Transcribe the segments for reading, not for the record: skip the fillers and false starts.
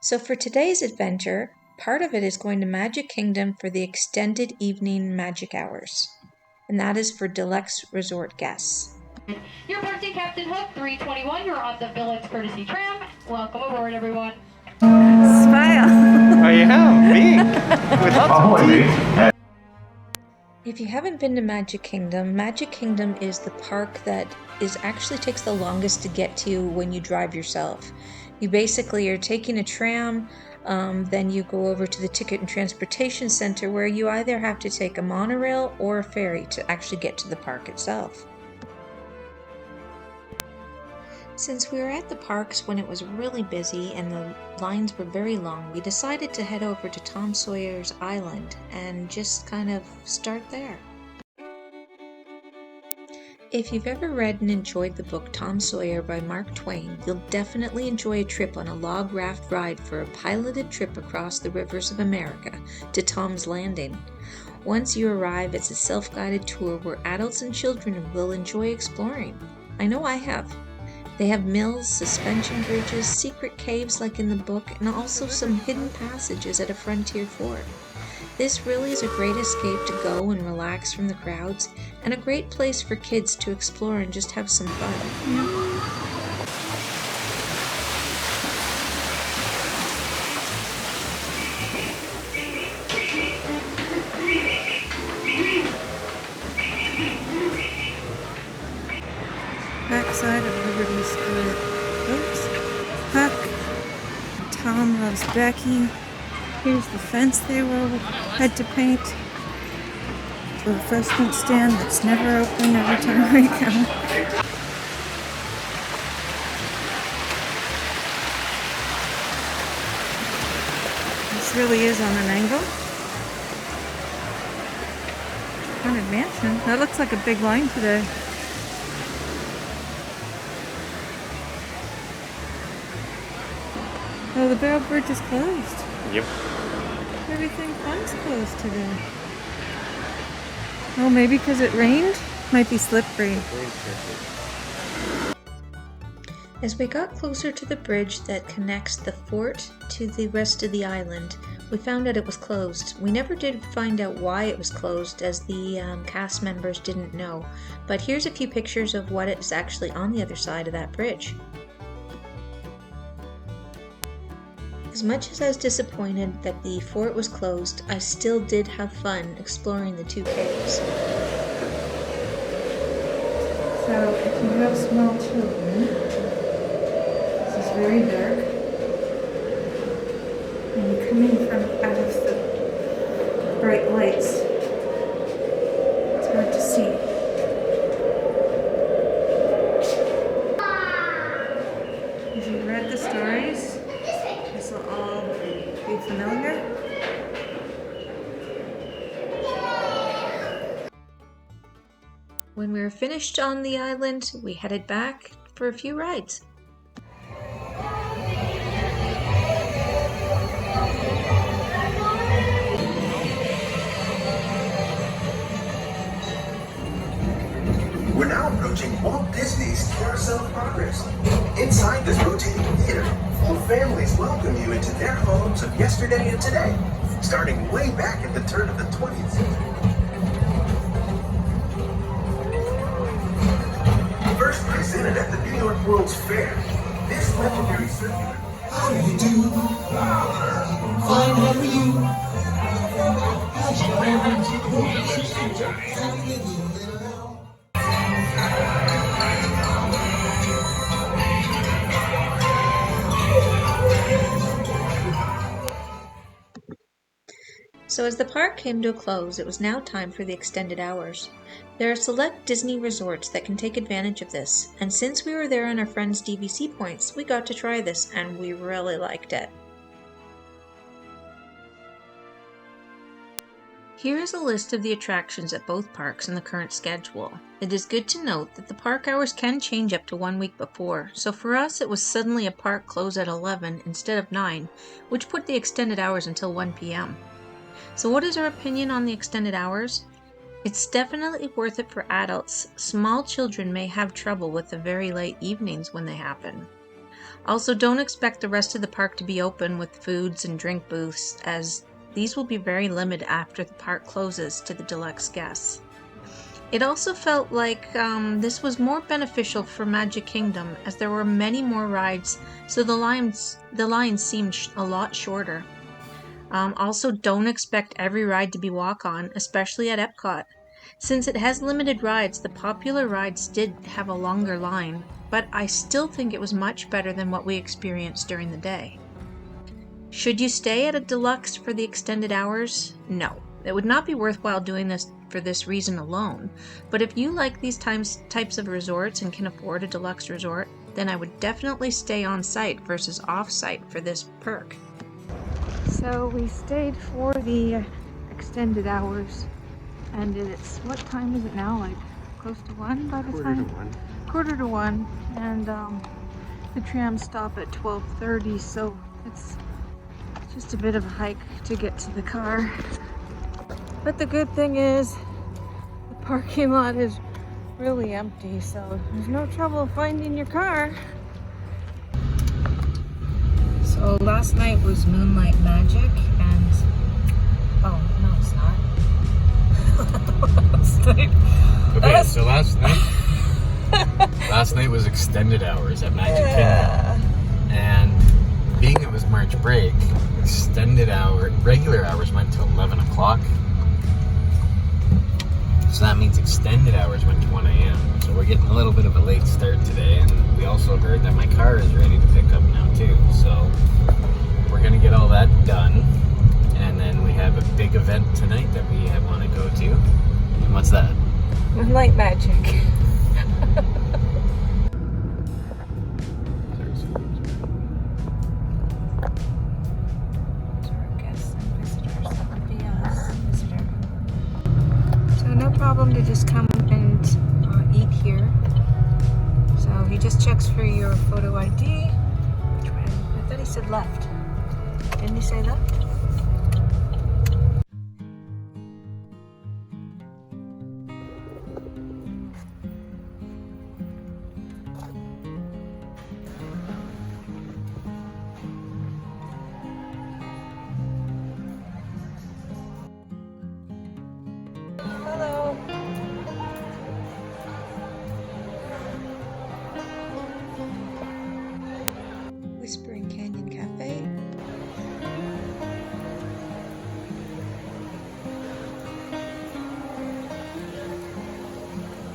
So for today's adventure, part of it is going to Magic Kingdom for the extended evening magic hours. And that is for Deluxe Resort guests. Your party Captain Hook 321, you're on the Village Courtesy Tram. Welcome aboard, everyone. Smile. I am big with lots of teeth. If you haven't been to Magic Kingdom is the park that actually takes the longest to get to when you drive yourself. You basically are taking a tram, then you go over to the Ticket and Transportation Center where you either have to take a monorail or a ferry to actually get to the park itself. Since we were at the parks when it was really busy and the lines were very long, we decided to head over to Tom Sawyer's Island and just kind of start there. If you've ever read and enjoyed the book Tom Sawyer by Mark Twain, you'll definitely enjoy a trip on a log raft ride for a piloted trip across the rivers of America to Tom's Landing. Once you arrive, it's a self-guided tour where adults and children will enjoy exploring. I know I have. They have mills, suspension bridges, secret caves like in the book, and also some hidden passages at a frontier fort. This really is a great escape to go and relax from the crowds, and a great place for kids to explore and just have some fun. Backside of Liberty Square. Oops. Huck. Tom loves Becky. Here's the fence they had to paint. The refreshment stand that's never open every time we come. This really is on an angle. Haunted Mansion. That looks like a big line today. Oh, the Barrel Bridge is closed. Yep. Everything fun's closed today. Oh, maybe because it rained? Might be slippery. As we got closer to the bridge that connects the fort to the rest of the island, we found out it was closed. We never did find out why it was closed, as the cast members didn't know. But here's a few pictures of what is actually on the other side of that bridge. As much as I was disappointed that the fort was closed, I still did have fun exploring the two caves. So, if you have small children, this is very dark, and you're coming from out of the bright lights, it's hard to see. If you've read the stories, this will all be familiar. When we were finished on the island, we headed back for a few rides. We're now approaching Walt Disney's Carousel of Progress. Inside this rotating theater, full families welcome you into their homes of yesterday and today, starting way back at the turn of the 20th century. First presented at the New York World's Fair, this legendary circular. How do you do? Fine, how are you? How's your parents? How do you do? So as the park came to a close, it was now time for the extended hours. There are select Disney resorts that can take advantage of this, and since we were there on our friends' DVC points, we got to try this, and we really liked it. Here is a list of the attractions at both parks in the current schedule. It is good to note that the park hours can change up to 1 week before, so for us it was suddenly a park close at 11 instead of 9, which put the extended hours until 1 p.m. So what is our opinion on the extended hours? It's definitely worth it for adults. Small children may have trouble with the very late evenings when they happen. Also, don't expect the rest of the park to be open with foods and drink booths, as these will be very limited after the park closes to the deluxe guests. It also felt like this was more beneficial for Magic Kingdom, as there were many more rides, so the lines seemed a lot shorter. Also, don't expect every ride to be walk-on, especially at Epcot. Since it has limited rides, the popular rides did have a longer line, but I still think it was much better than what we experienced during the day. Should you stay at a deluxe for the extended hours? No. It would not be worthwhile doing this for this reason alone, but if you like these types of resorts and can afford a deluxe resort, then I would definitely stay on site versus off site for this perk. So we stayed for the extended hours, and it's, what time is it now? Like close to 1 by the time? Quarter to 1, and the trams stop at 12:30, so it's just a bit of a hike to get to the car. But the good thing is the parking lot is really empty, so there's no trouble finding your car. So last night was Moonlight Magic, and oh no, it's not. Okay, so last night was extended hours at Magic Kingdom, and being it was March break, regular hours went to 11 o'clock. So that means extended hours went to 1 a.m. So we're getting a little bit of a late start today, and we also heard that my car is ready to pick up now too. So we're gonna get all that done, and then we have a big event tonight that we want to go to. And what's that? Moonlight Magic. So no problem to just come and eat here. So he just checks for your photo ID. Which way? I thought he said left. Didn't he say left? Hello. Whispering Canyon Cafe.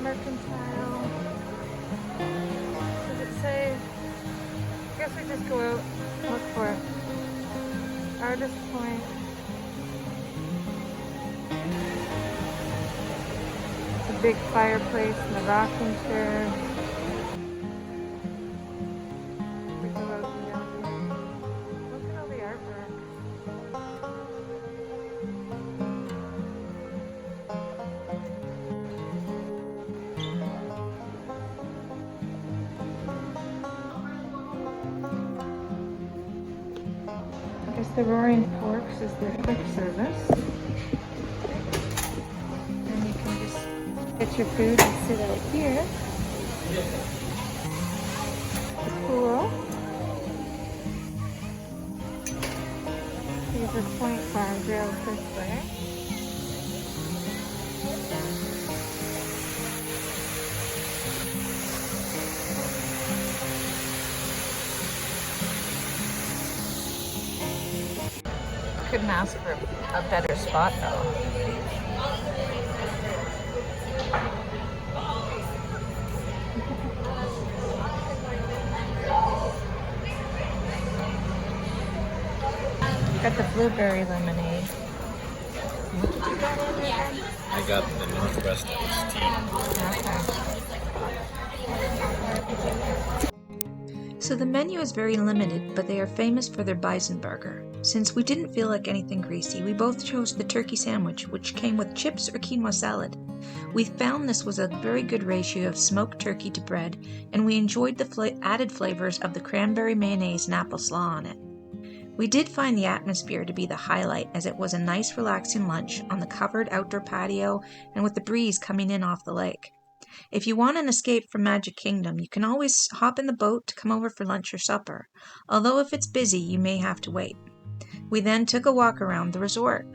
Mercantile. Does it say? I guess we just go out, look for it. Artist Point. A big fireplace and a rocking chair. We go out beyond. Look at all the artwork. I guess the Roaring Forks is their quick service. And you can just get your food and sit out here. The pool. Geyser Point Farm Grill this way. Couldn't ask for a better spot though. Got the blueberry lemonade. What did you get in there? I got the Northwest iced tea. Okay. So the menu is very limited, but they are famous for their Bison Burger. Since we didn't feel like anything greasy, we both chose the turkey sandwich, which came with chips or quinoa salad. We found this was a very good ratio of smoked turkey to bread, and we enjoyed the added flavors of the cranberry mayonnaise and apple slaw on it. We did find the atmosphere to be the highlight, as it was a nice relaxing lunch on the covered outdoor patio and with the breeze coming in off the lake. If you want an escape from Magic Kingdom, you can always hop in the boat to come over for lunch or supper, although if it's busy, you may have to wait. We then took a walk around the resort.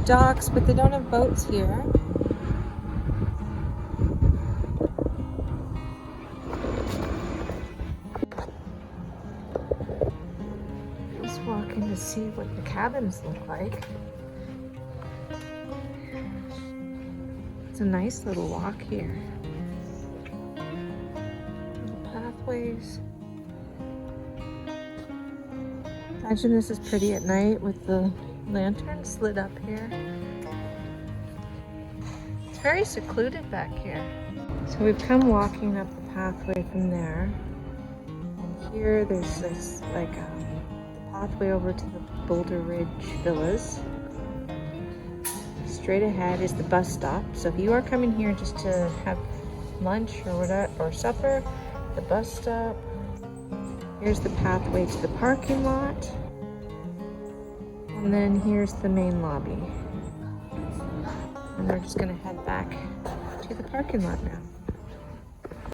Docks, but they don't have boats here. Just walking to see what the cabins look like. It's a nice little walk here. Little pathways. Imagine this is pretty at night with the lantern slid up here. It's very secluded back here. So we've come walking up the pathway from there. And here there's this like pathway over to the Boulder Ridge Villas. Straight ahead is the bus stop. So if you are coming here just to have lunch or whatever, or supper, the bus stop. Here's the pathway to the parking lot. And then here's the main lobby. And we're just gonna head back to the parking lot now.